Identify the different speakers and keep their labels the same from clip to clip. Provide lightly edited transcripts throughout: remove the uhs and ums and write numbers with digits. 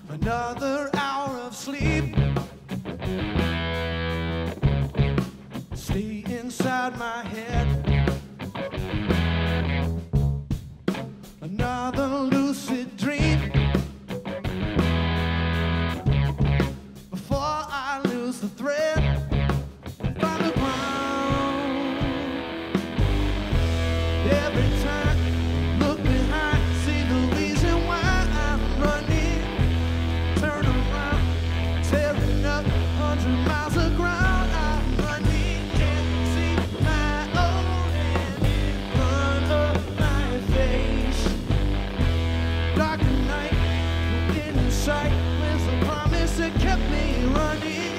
Speaker 1: Another hour of sleep. Stay inside my head. Another lucid dream. Before I lose the thread from the ground. Every time, look behind, see the reason why I'm running. Turn around, tearing up 100 miles of ground. I'm running, can't see my own hand in front of my face. Dark night, looking in sight. Where's the promise that kept me running?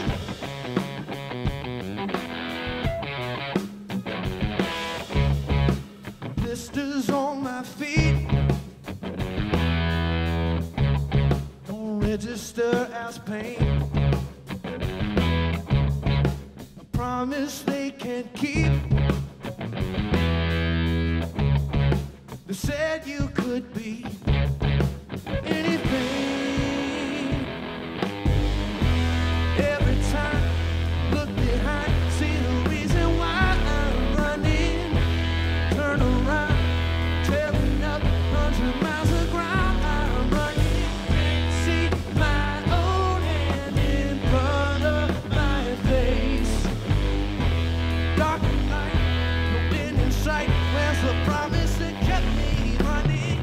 Speaker 1: Blisters on my feet don't register as pain. A promise they can't keep. They said you could be anything. Every time, look behind, see the reason why I'm running. Turn around, tearing up 100 miles of ground. I'm running, can't see my own hand in front of my face. Dark night, no end in sight. Where's the promise that kept me running?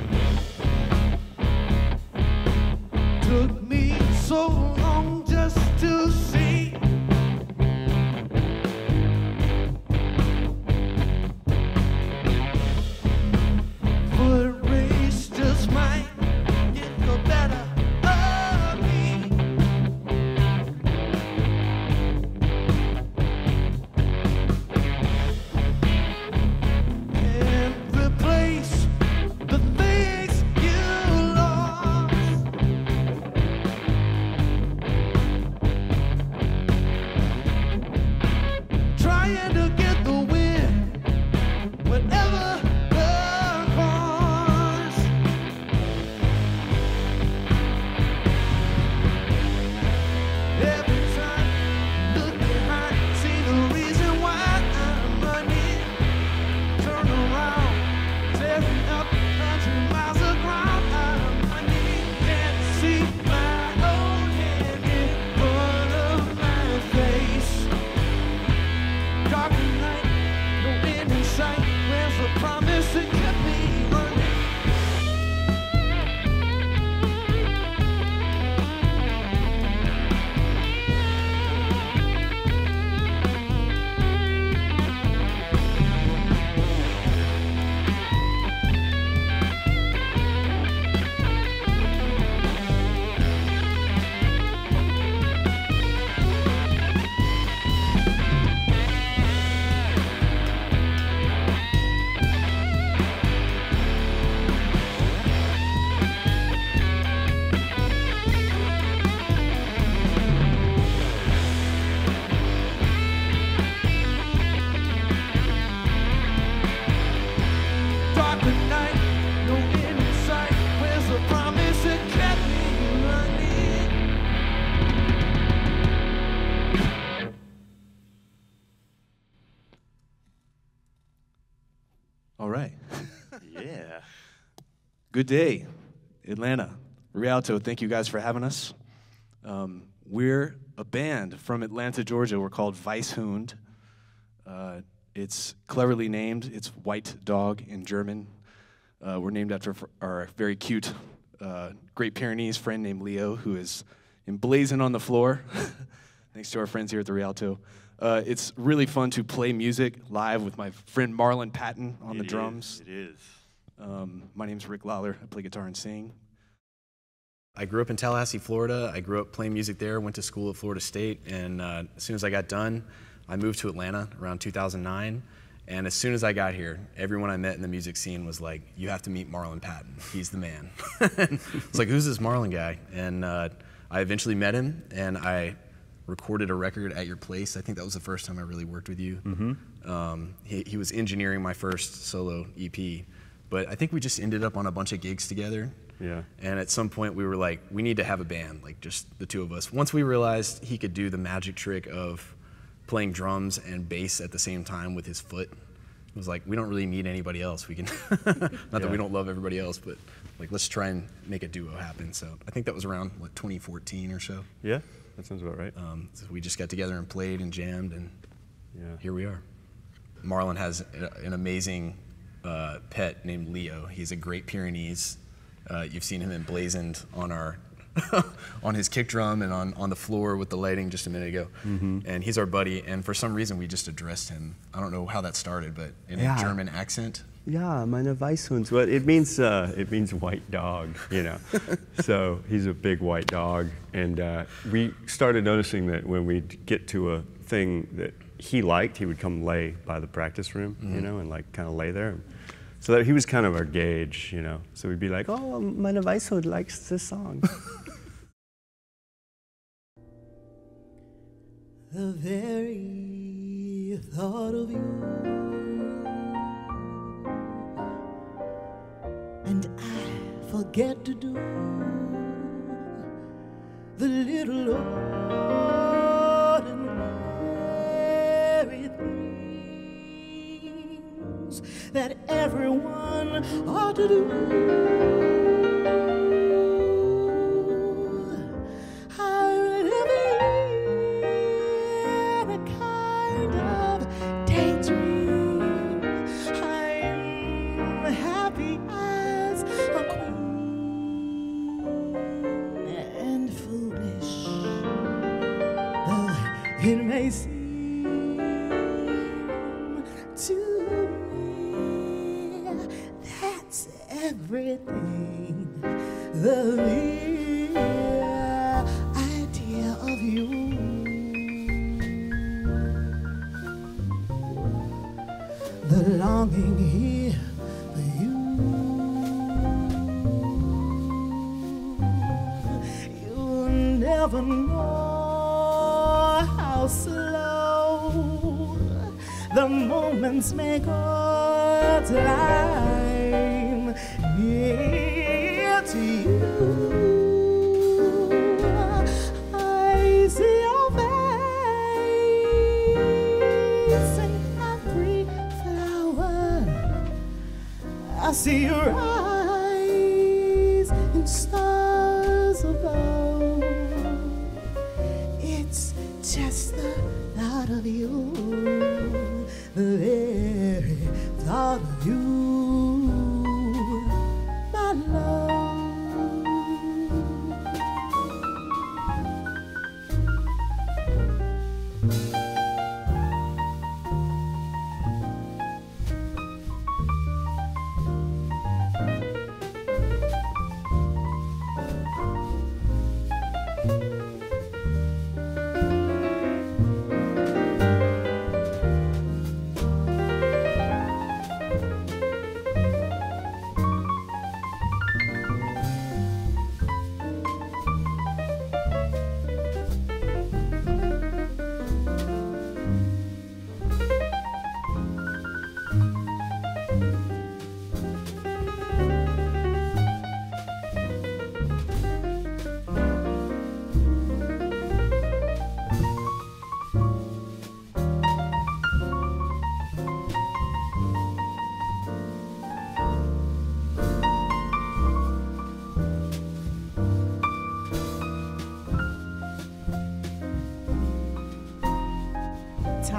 Speaker 2: Good day, Atlanta. Rialto, thank you guys for having us. We're a band from Atlanta, Georgia. We're called Weisshund. It's cleverly named. It's white dog in German. We're named after our very cute Great Pyrenees friend named Leo, who is emblazoned on the floor, thanks to our friends here at the Rialto. It's really fun to play music live with my friend Marlon Patton on the drums.
Speaker 3: It is.
Speaker 2: My name's Rick Lawler. I play guitar and sing.
Speaker 4: I grew up in Tallahassee, Florida. I grew up playing music there, went to school at Florida State, and as soon as I got done, I moved to Atlanta around 2009. And as soon as I got here, everyone I met in the music scene was like, you have to meet Marlon Patton. He's the man. It's like, who's this Marlon guy? And I eventually met him, and I recorded a record at your place. I think that was the first time I really worked with you. Mm-hmm. He was engineering my first solo EP, but I think we just ended up on a bunch of gigs together.
Speaker 3: Yeah.
Speaker 4: And at some point we were like, we need to have a band, like just the two of us. Once we realized he could do the magic trick of playing drums and bass at the same time with his foot, it was like, we don't really need anybody else. We can, not that we don't love everybody else, but like, let's try and make a duo happen. So I think that was around, what, 2014 or so?
Speaker 3: Yeah, that sounds about right.
Speaker 4: So we just got together and played and jammed, and here we are. Marlon has an amazing pet named Leo. He's a Great Pyrenees. You've seen him emblazoned on our on his kick drum and on the floor with the lighting just a minute ago. Mm-hmm. And he's our buddy, and for some reason we just addressed him. I don't know how that started, but in a German accent.
Speaker 3: Yeah, meine Weisshund. Well, it means white dog, you know. So he's a big white dog, and we started noticing that when we'd get to a thing that he liked, he would come lay by the practice room, you know, and like kind of lay there. So that he was kind of our gauge, you know. So we'd be like, oh, meine Weisshund likes this song.
Speaker 1: The very thought of you, and I forget to do the little ordinary things that everyone ought to do. It may seem to me that's everything. The mere idea of you, the longing here for you. You never know how slow the moments make our time near to you. I see your face in every flower. I see your eyes in stars above. It's just the thought of you, the very thought of you, my love.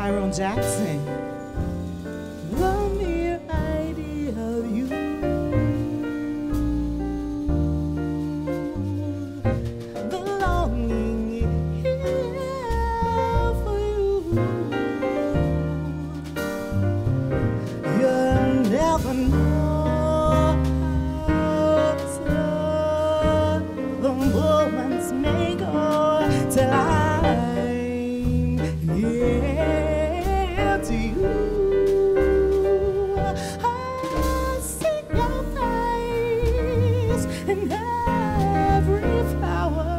Speaker 1: Tyrone Jackson. The mere idea of you, the longing here for you. You'll never know the moments may go till I'm here to you. I see your face in every flower.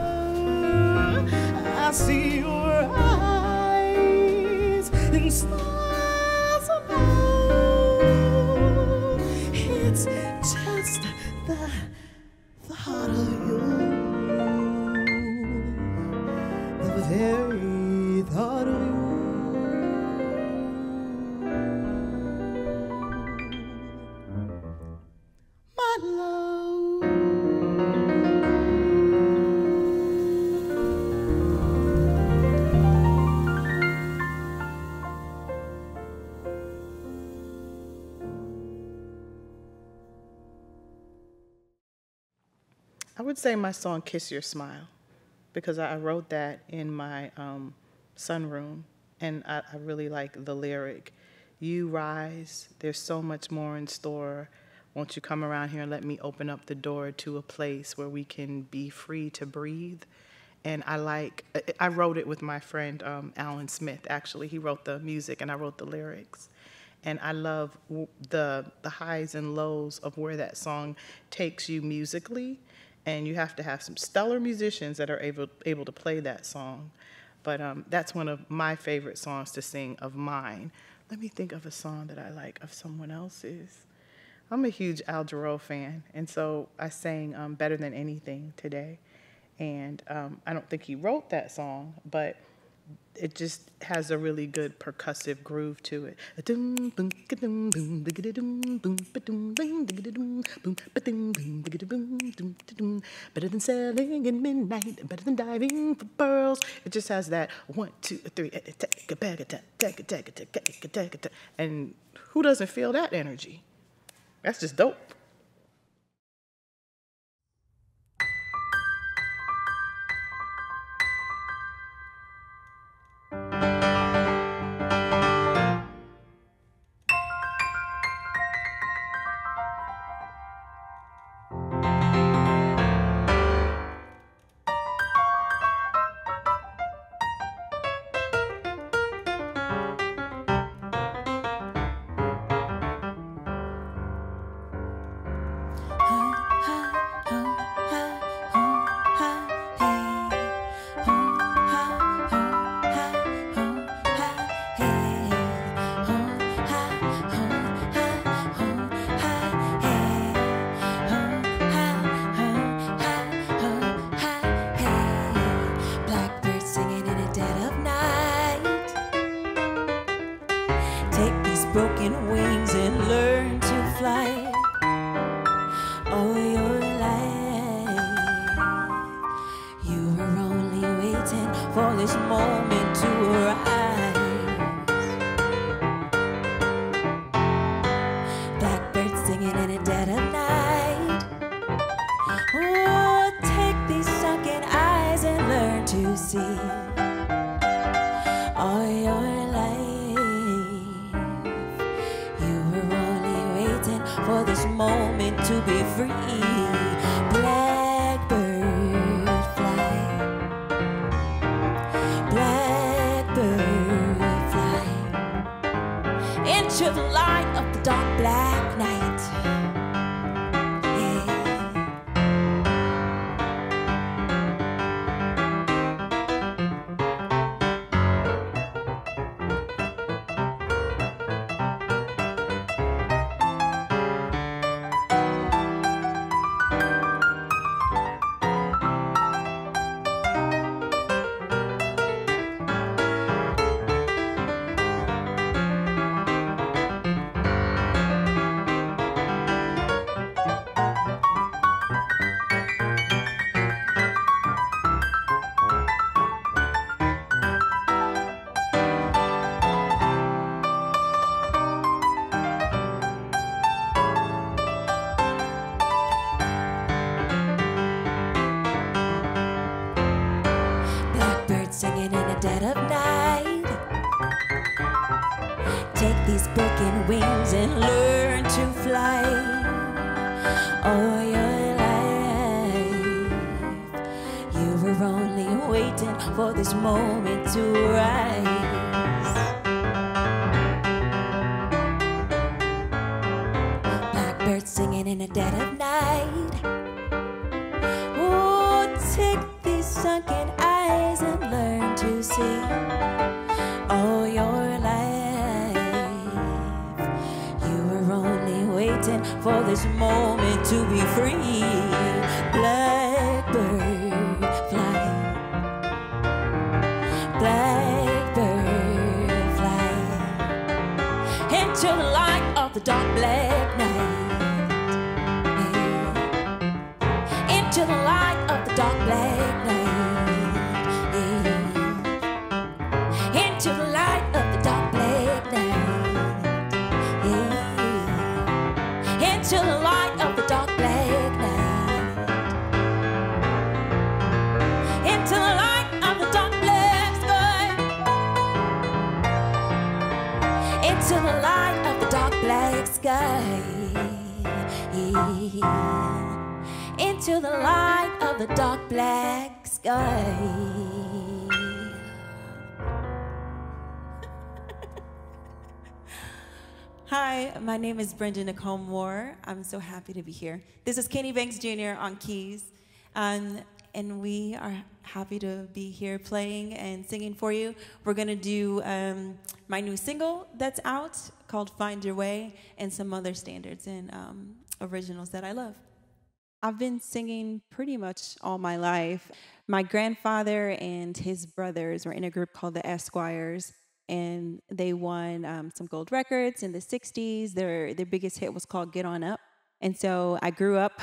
Speaker 1: I see your eyes in stars above. It's just the thought of you, the very thought of you. My love.
Speaker 5: I would say my song Kiss Your Smile, because I wrote that in my sunroom, and I really like the lyric. You rise, there's so much more in store. Won't you come around here and let me open up the door to a place where we can be free to breathe? And I wrote it with my friend Alan Smith, actually. He wrote the music and I wrote the lyrics. And I love the highs and lows of where that song takes you musically. And you have to have some stellar musicians that are able to play that song. But that's one of my favorite songs to sing of mine. Let me think of a song that I like of someone else's. I'm a huge Al Jarreau fan, and so I sang Better Than Anything today. And I don't think he wrote that song, but it just has a really good percussive groove to it. Better than sailing in midnight, better than diving for pearls. It just has that 1, 2, 3, and who doesn't feel that energy? That's just dope.
Speaker 6: broken wings and learn to fly all your life. You were only waiting for this moment to arise. Blackbirds singing in the dead of night. Oh, take these sunken eyes and learn to see all your life. You were only waiting for this moment to be free. Blackbird fly, blackbird fly into the light of the dark black night. dead of night. Take these broken wings and learn to fly. All your life, you were only waiting for this moment to rise. Blackbird singing in the dead of night. Oh, take these sunken eyes and learn to see. All your life, you were only waiting for this moment to be free. Blackbird fly, blackbird fly into the light of the dark black night. Yeah. Into the light of the dark black night. Yeah. Into the light of the dark black night. Yeah. Into the light of the dark black night. Into the light of the dark black sky. Into the light of the dark black sky. Into the light of the dark black sky. Hi, my name is Brenda Nicole Moore. I'm so happy to be here. This is Kenny Banks Jr. on keys, and we are happy to be here playing and singing for you. We're gonna do my new single that's out called Find Your Way, and some other standards and originals that I love. I've been singing pretty much all my life. My grandfather and his brothers were in a group called the Esquires, and they won some gold records in the 60s. Their biggest hit was called Get On Up. And so I grew up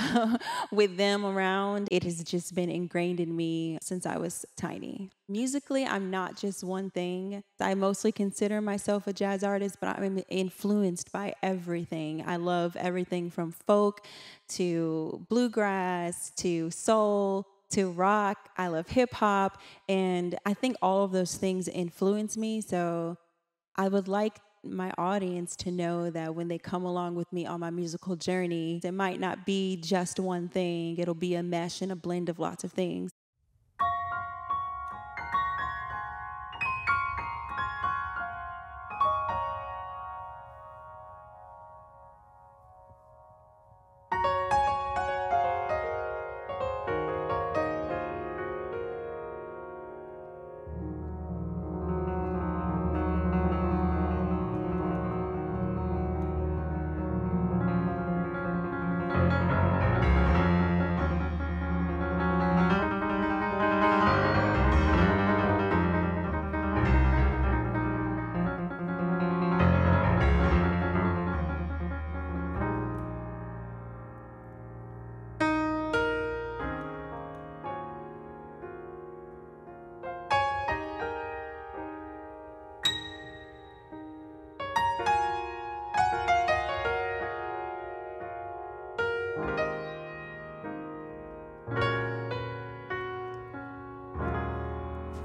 Speaker 6: with them around. It has just been ingrained in me since I was tiny. Musically, I'm not just one thing. I mostly consider myself a jazz artist, but I'm influenced by everything. I love everything from folk to bluegrass to soul to rock. I love hip hop. And I think all of those things influence me. So I would like my audience to know that when they come along with me on my musical journey, it might not be just one thing. It'll be a mesh and a blend of lots of things.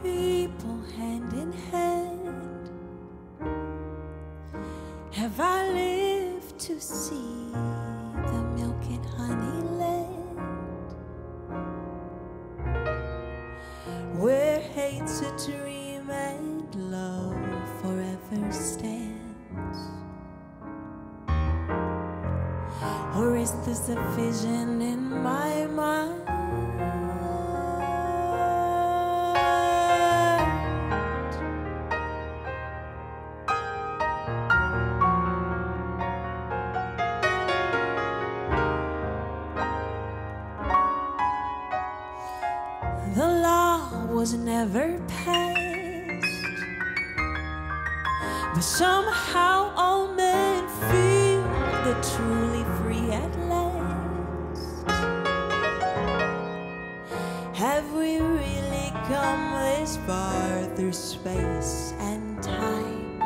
Speaker 6: People hand in hand, have I lived to see the milk and honey land, where hate's a dream and love forever stands? Or is this a vision in my mind? The law was never passed, but somehow all men feel they're truly free at last. Have we really come this far through space and time?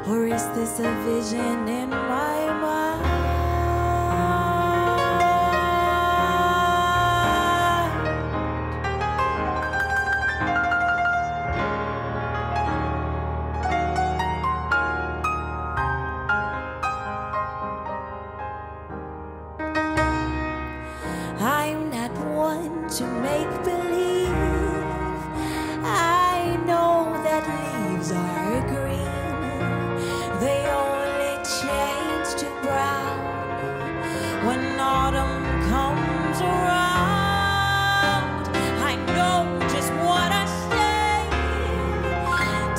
Speaker 6: Or is this a vision in my mind? to make believe. I know that leaves are green. They only change to brown when autumn comes around. I know just what I say.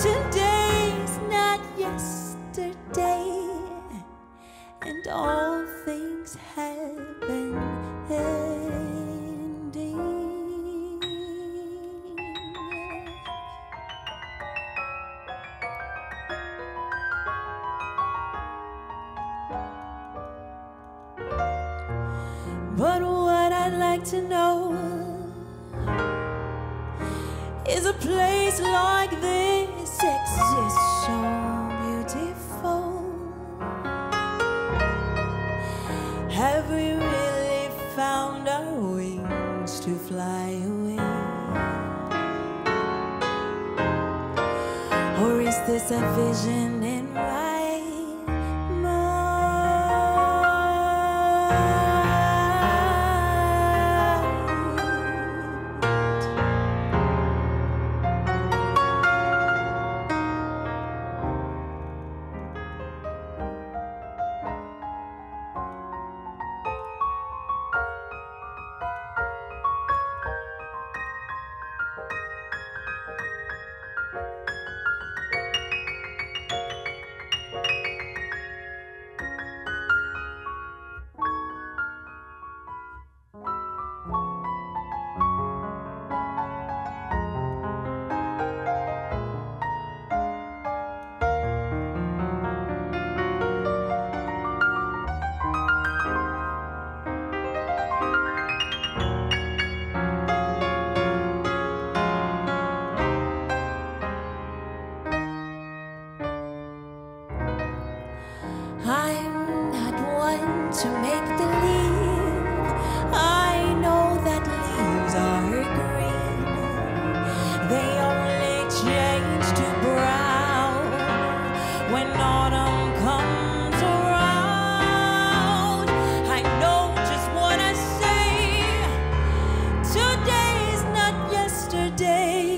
Speaker 6: Today's not yesterday, and all things have an ending. But what I'd like to know is a place like this exists so beautiful. Have we really found our wings to fly away? Or is this a vision in my mind? I'm not one to make believe. I know that leaves are green. They only change to brown when autumn comes around. I know just what I say. Today's not yesterday,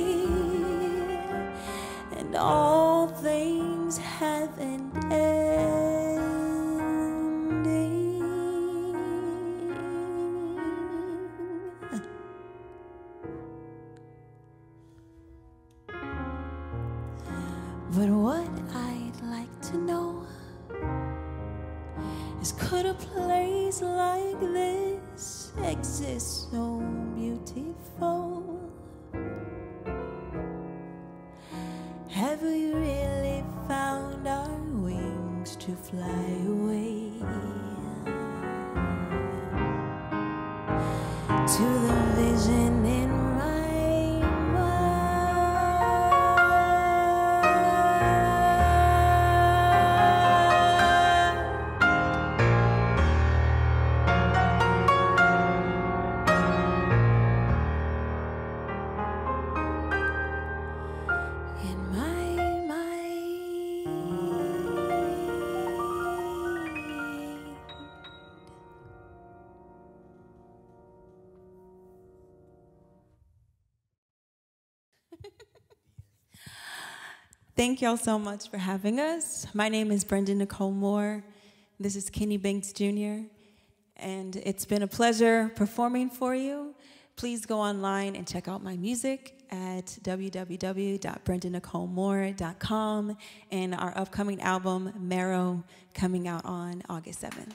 Speaker 6: and all things have an end. But what I'd like to know is, could a place like this exist so beautiful? Have we really found our wings to fly away to the vision in my mind? Thank y'all so much for having us. My name is Brenda Nicole Moore. This is Kenny Banks Jr. And it's been a pleasure performing for you. Please go online and check out my music at www.brendanicolemore.com and our upcoming album, Marrow, coming out on August 7th.